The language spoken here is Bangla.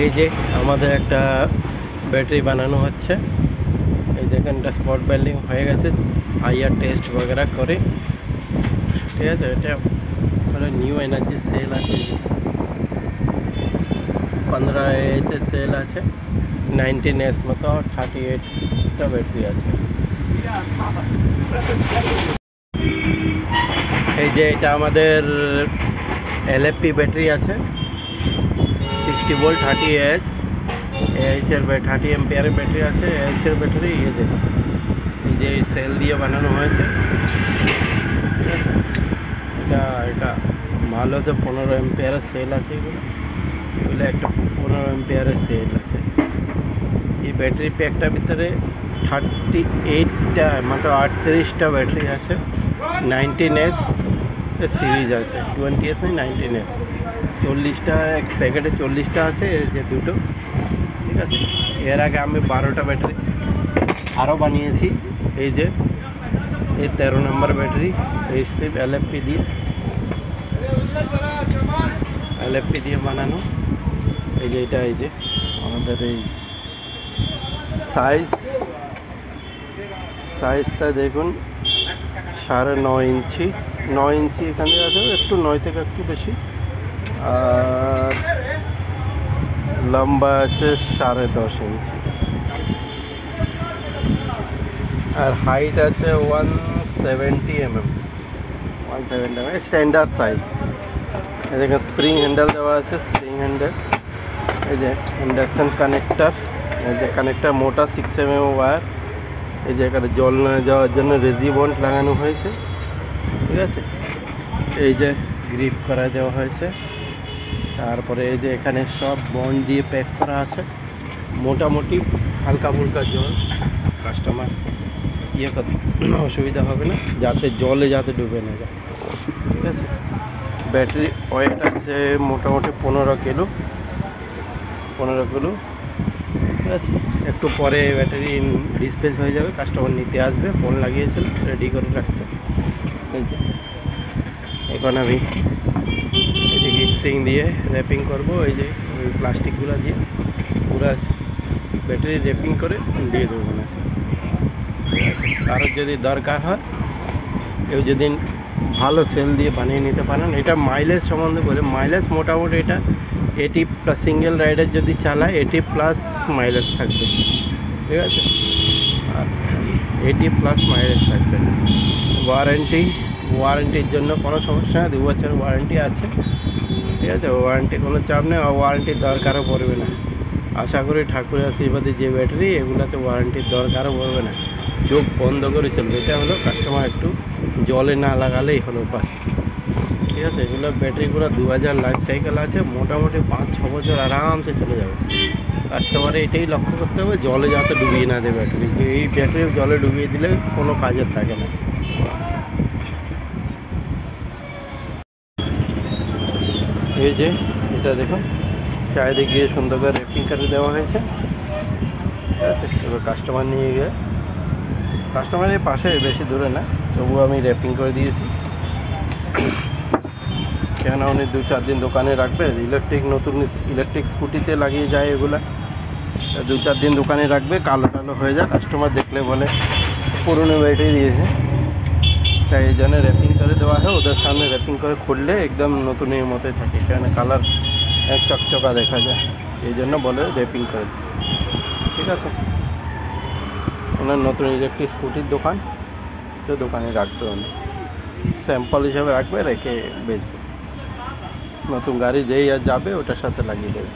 এই যে আমাদের একটা ব্যাটারি বানানো হচ্ছে। এই দেখেন এটা স্পট ওয়েল্ডিং হয়ে গেছে, আইআর টেস্ট বগেরা করে, ঠিক আছে। এটা হলো নিউ এনার্জি সেল আছে, 15 AH সেল আছে, 19S মতো 38টা ব্যাটারি আছে। এই যে এটা আমাদের LFP ব্যাটারি আছে, 60 ভোল্ট 30 AH এর 30 এম্পিয়ারের ব্যাটারি আছে। AH এর ব্যাটারি এই যে সেল দিয়ে বানানো হয়েছে, ঠিক আছে। এটা ভালো, তো 15 এম্পিয়ারের সেল আছে। এগুলো একটা 15 এম্পিয়ারের সেল আছে। এই ব্যাটারি প্যাকটার ভিতরে 38টা মানে 38টা ব্যাটারি আছে, 19S সিরিজ আছে, 20S নয় 19S। 40টা এক প্যাকেটে 40টা আছে, এই যে দুটো, ঠিক আছে। এর আগে আমি 12টা ব্যাটারি আরও বানিয়েছি। এই যে এই 13 নম্বর ব্যাটারি, এই সিপ LFP দিয়ে বানানো। এই যে এটা, এই যে আমাদের এই সাইজটা দেখুন, 9.5 ইঞ্চি, 9 ইঞ্চি এখানে আছে, একটু 9 থেকে একটু বেশি। আর লম্বা আছে 10.5 ইঞ্চি, আর হাইট আছে 170 mm, স্ট্যান্ডার্ড সাইজ। এই দেখেন স্প্রিং হ্যান্ডেল দেওয়া আছে, স্প্রিং হ্যান্ডেল। এই যে ইন্ডাকশন কানেক্টার, এই যে কানেক্টার মোটা 6 mm ওয়্যার। এই যে এখানে জল না যাওয়ার জন্য রেজিবন্ড লাগানো হয়েছে, ঠিক আছে। এই যে গ্রিপ করা দেওয়া হয়েছে। তারপরে এই যে এখানে সব বন্ড দিয়ে প্যাক করা আছে, মোটামুটি হালকা ফুলকা জল কাস্টমার করতে অসুবিধা হবে না, যাতে জলে যাতে ডুবে না যায়, ঠিক আছে। ব্যাটারি ওয়েট আছে মোটামুটি 15 কিলো, ঠিক আছে। একটু পরে ব্যাটারি ডিসপ্লেস হয়ে যাবে, কাস্টমার নিতে আসবে, ফোন লাগিয়েছিল, রেডি করে রাখতে। এই যে এখন আমি এটি হিটসিং দিয়ে র্যাপিং করব। এই যে ওই প্লাস্টিকগুলো দিয়ে পুরো ব্যাটারি র্যাপিং করে দিয়ে দেবো না। কারোর যদি দরকার হয়, কেউ যদি ভালো সেল দিয়ে বানিয়ে নিতে পারেন। এটা মাইলেজ সম্বন্ধে বলে, মাইলেজ মোটামুটি এটা 80+ সিঙ্গেল রাইডার যদি চালায় 80+ মাইলেজ থাকবে, ঠিক আছে। আর 80+ মাইলেজ থাকবে। ওয়ারেন্টির জন্য কোনো সমস্যা নেই, 2 বছর ওয়ারেন্টি আছে, ঠিক আছে। ওয়ারেন্টি কোনো চাপ নেই, ওয়ারেন্টির দরকারও পড়বে না। আশা করি ঠাকুরের আশীর্বাদে যে ব্যাটারি, এগুলোতে ওয়ারেন্টির দরকারও পড়বে না, চোখ বন্ধ করে চলবে। এটা হলো কাস্টমার একটু জলে না লাগালেই হলো বাস, ঠিক আছে। এগুলো ব্যাটারিগুলো 2000 লাইফ সাইকেল আছে, মোটামুটি 5-6 বছর আরামসে চলে যাবে। কাস্টমারে এটাই লক্ষ্য করতে হবে, জলে যাতে ডুবিয়ে না দেয় ব্যাটারি। এই ব্যাটারি জলে ডুবিয়ে দিলে কোনো কাজের থাকে না। এই যে এটা দেখুন, চারিদিক গিয়ে সুন্দর করে র্যাপিং করে দেওয়া হয়েছে, ঠিক আছে। এবার কাস্টমার নিয়ে গিয়ে, কাস্টমারের পাশে, বেশি দূরে না, তবুও আমি র্যাপিং করে দিয়েছি। কেন উনি 2-4 দিন দোকানে রাখবে, নতুন ইলেকট্রিক স্কুটিতে লাগিয়ে যায় এগুলা, 2-4 দিন দোকানে রাখবে, কালো কালো হয়ে যায়, কাস্টমার দেখলে বলে পুরনো ব্যাটারি দিয়েছে। তাই এই জন্য র্যাপিং করে দেওয়া হয়, ওদের সামনে র্যাপিং করে খুললে একদম নতুনের মতোই থাকে, এখানে কালার চকচকা দেখা যায়, এই জন্য বলে র্যাপিং করে, ঠিক আছে। ওনার নতুন ইলেকট্রিক স্কুটির দোকান, তো দোকানে রাখবে, উনি স্যাম্পল হিসাবে রাখবে, রেখে বেচবে। নতুন গাড়ি যেই আর যাবে ওটার সাথে লাগিয়ে দেবে।